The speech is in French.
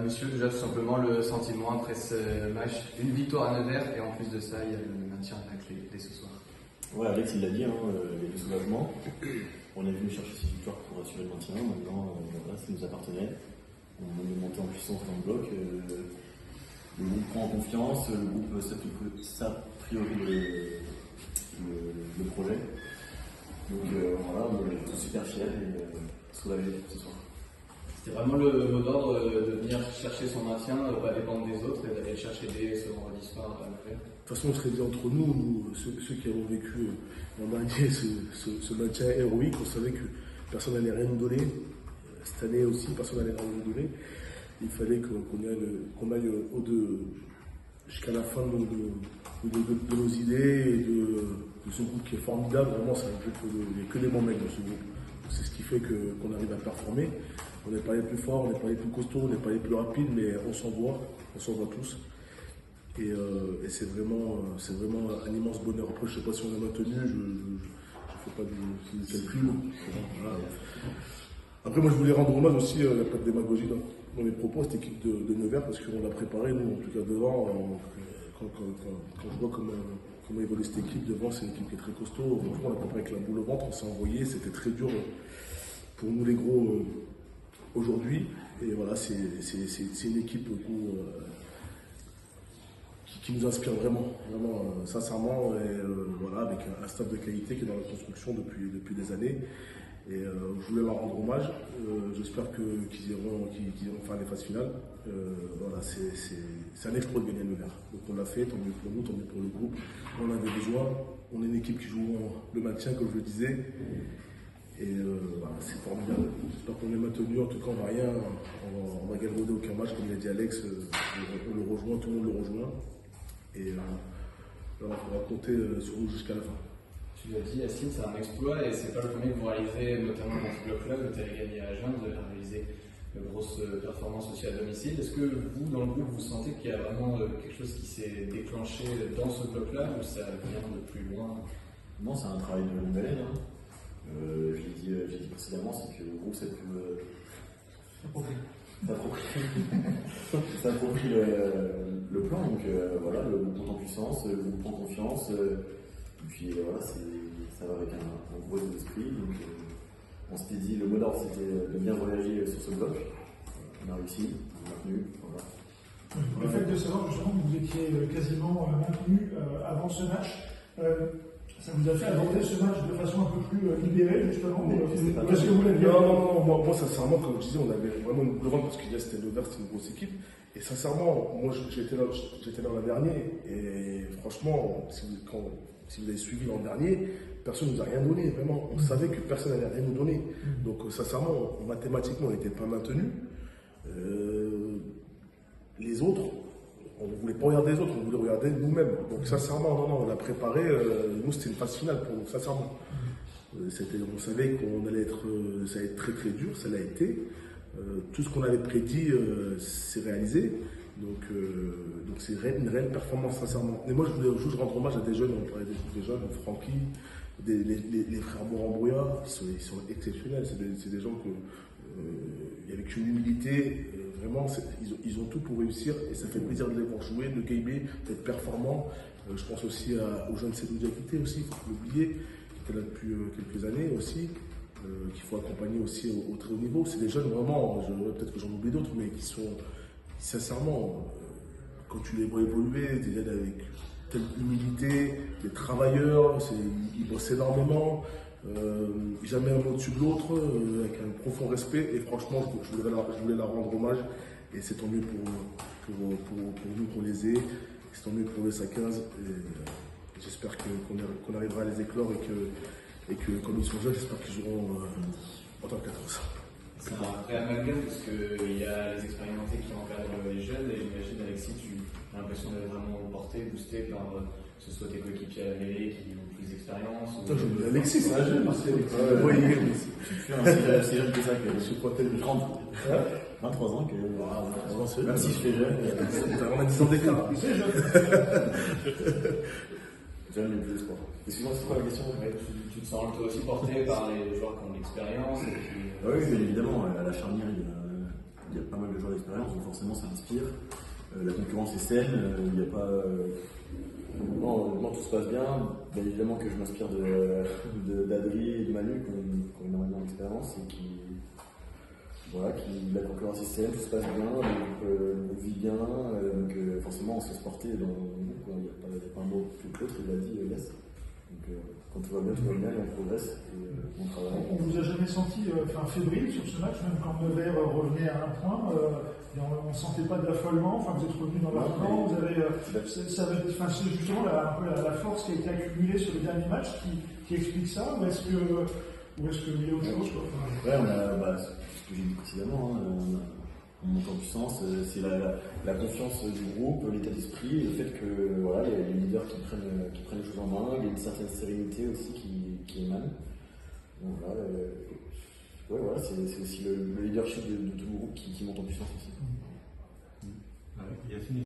Monsieur, déjà tout simplement le sentiment après ce match, une victoire à Nevers et en plus de ça, il y a le maintien à la clé dès ce soir. Ouais, Alex il l'a dit, les deux soulagements. On est venu chercher ces victoires pour assurer le maintien. Maintenant, voilà, ça nous appartenait. On est monté en puissance dans le bloc. Le groupe prend en confiance, le groupe s'appriori le projet. Donc voilà, on est super fiers et soulagés ce soir. C'était vraiment le mot d'ordre de venir chercher son maintien, pas dépendre des autres et d'aller le chercher dès ce vendredi soir à Nevers. De toute façon, on se dit entre nous ceux qui avons vécu l'an dernier ce maintien héroïque, on savait que personne n'allait rien nous donner. Cette année aussi, personne n'allait rien nous donner. Il fallait qu'on aille jusqu'à la fin de nos idées et de ce groupe qui est formidable. Vraiment, c'est un groupe, il n'y a que des bons mecs dans ce groupe. C'est ce qui fait qu'on arrive à performer. On n'est pas les plus forts, on n'est pas les plus costauds, on n'est pas les plus rapides, mais on s'en voit tous. Et c'est vraiment un immense bonheur. Après, je ne sais pas si on a maintenu, je ne fais pas du calcul. Voilà. Après, moi, je voulais rendre hommage aussi, il n'y a pas de démagogie dans mes propos, cette équipe de Nevers, parce qu'on l'a préparée, nous, en tout cas devant. Quand je vois comment évolue cette équipe devant, c'est une équipe qui est très costaud. Franchement, on l'a préparé avec la boule au ventre, on s'est envoyé, c'était très dur pour nous les gros aujourd'hui. Et voilà, c'est une équipe qui nous inspire vraiment sincèrement, et voilà, avec un staff de qualité qui est dans la construction depuis des années. Et je voulais leur rendre hommage. J'espère qu'ils iront faire les phases finales. Voilà, c'est un exploit de gagner Nevers. Donc on l'a fait, tant mieux pour nous, tant mieux pour le groupe. On avait besoin. On est une équipe qui joue le maintien, comme je le disais. Et voilà, c'est formidable. J'espère qu'on est maintenu. En tout cas, on va galvauder aucun match, comme l'a dit Alex. On le rejoint, tout le monde le rejoint. Et on va compter sur nous jusqu'à la fin. Tu l'as dit, Yacine, c'est un exploit et c'est pas le premier que vous réalisez, notamment dans ce bloc-là. Vous avez gagné à Agen, vous avez réalisé de grosses performances aussi à domicile. Est-ce que vous, dans le groupe, vous sentez qu'il y a vraiment quelque chose qui s'est déclenché dans ce bloc-là ou ça vient de plus loin? Non, c'est un travail de longue haleine. Je l'ai dit précédemment, c'est que le groupe s'approprie le plan. Donc voilà, le groupe monte en puissance, le groupe prend confiance. Et puis voilà, ça va avec un gros esprit. Donc on s'était dit, le mot d'ordre c'était de bien voyager sur ce bloc. On a réussi, on a maintenu. Voilà. Le fait de savoir justement que vous étiez quasiment maintenu avant ce match, ça vous a fait aborder ce match de façon un peu plus libérée justement? Parce que vous l'aviez. Non, moi sincèrement, comme je disais, on avait vraiment une boule au ventre parce que c'était Nevers, c'était une grosse équipe. Et sincèrement, moi j'étais là l'an dernier et franchement, si vous avez suivi l'an dernier, personne ne nous a rien donné, vraiment. On savait que personne n'allait rien nous donner. Donc sincèrement, mathématiquement, on n'était pas maintenus. Les autres, on ne voulait pas regarder les autres, on voulait regarder nous-mêmes. Donc sincèrement, non, on l'a préparé. Nous, c'était une phase finale pour nous, sincèrement. On savait qu'on allait ça allait être très très dur, ça l'a été. Tout ce qu'on avait prédit s'est réalisé. Donc c'est une réelle performance, sincèrement. Et moi, je voulais juste rendre hommage à des jeunes, on parlait des jeunes, Francky, les frères Morambrouillat, ils sont exceptionnels. C'est des gens avec une humilité, vraiment, ils ont tout pour réussir et ça fait plaisir de les voir jouer, de gamer, d'être performants. Je pense aussi aux jeunes Cédou Diakité aussi, il faut pas l'oublier, qui était là depuis quelques années aussi. Qu'il faut accompagner aussi au très haut niveau. C'est des jeunes vraiment, peut-être que j'en oublie d'autres, mais qui sont sincèrement, quand tu les vois évoluer, des jeunes avec telle humilité, des travailleurs, ils bossent énormément, jamais un au-dessus de l'autre, avec un profond respect. Et franchement, je voulais leur rendre hommage. Et c'est tant mieux pour nous qu'on les ait, c'est tant mieux pour le SA15. J'espère qu'on arrivera à les éclore et que comme ils sont jeunes, j'espère qu'ils joueront en tant que 14. C'est un vrai amalgame parce qu'il y a les expérimentés qui encadrent les jeunes et j'imagine Alexis, tu as l'impression d'être vraiment porté, boosté par que ce soit tes coéquipiers à la mêlée qui ont plus d'expérience. Alexis, c'est un jeune aussi. Oui, tu fais un si jeune que ça, que je suis pas tel 30, 23 ans, que même si je fais jeune, on a 10 ans d'écart. C'est jeune. Jeune, mais plus espoir. Excuse-moi, c'est quoi la question? Tu te sens toi aussi porté par les joueurs qui ont de l'expérience Oui, bien évidemment, à la charnière, il y a pas mal de joueurs d'expérience, donc forcément ça inspire. La concurrence est saine, il n'y a pas. Non, tout se passe bien. Bien évidemment que je m'inspire d'Adri et de Manu qui ont énormément d'expérience et la concurrence est saine, tout se passe bien, le groupe vit bien, donc forcément on se laisse porter dans le groupe, il n'y a pas un mot plus que l'autre, il a dit yes. Donc quand tout va bien, et on progresse et on travaille. On vous a jamais senti fébrile sur ce match, même quand Nevers revenait à un point, on ne sentait pas de l'affolement, vous êtes revenu dans l'argent, vous avez, c'est justement un peu la force qui a été accumulée sur les derniers matchs qui explique ça, ou est-ce qu'il y a autre chose quoi? Ouais, ce que j'ai dit précédemment, on monte en puissance, c'est la confiance du groupe, l'état d'esprit, le fait que voilà, il y a les leaders qui prennent les choses en main, il y a une certaine sérénité aussi qui émane. Donc voilà, c'est aussi le leadership de tout le groupe qui monte en puissance aussi.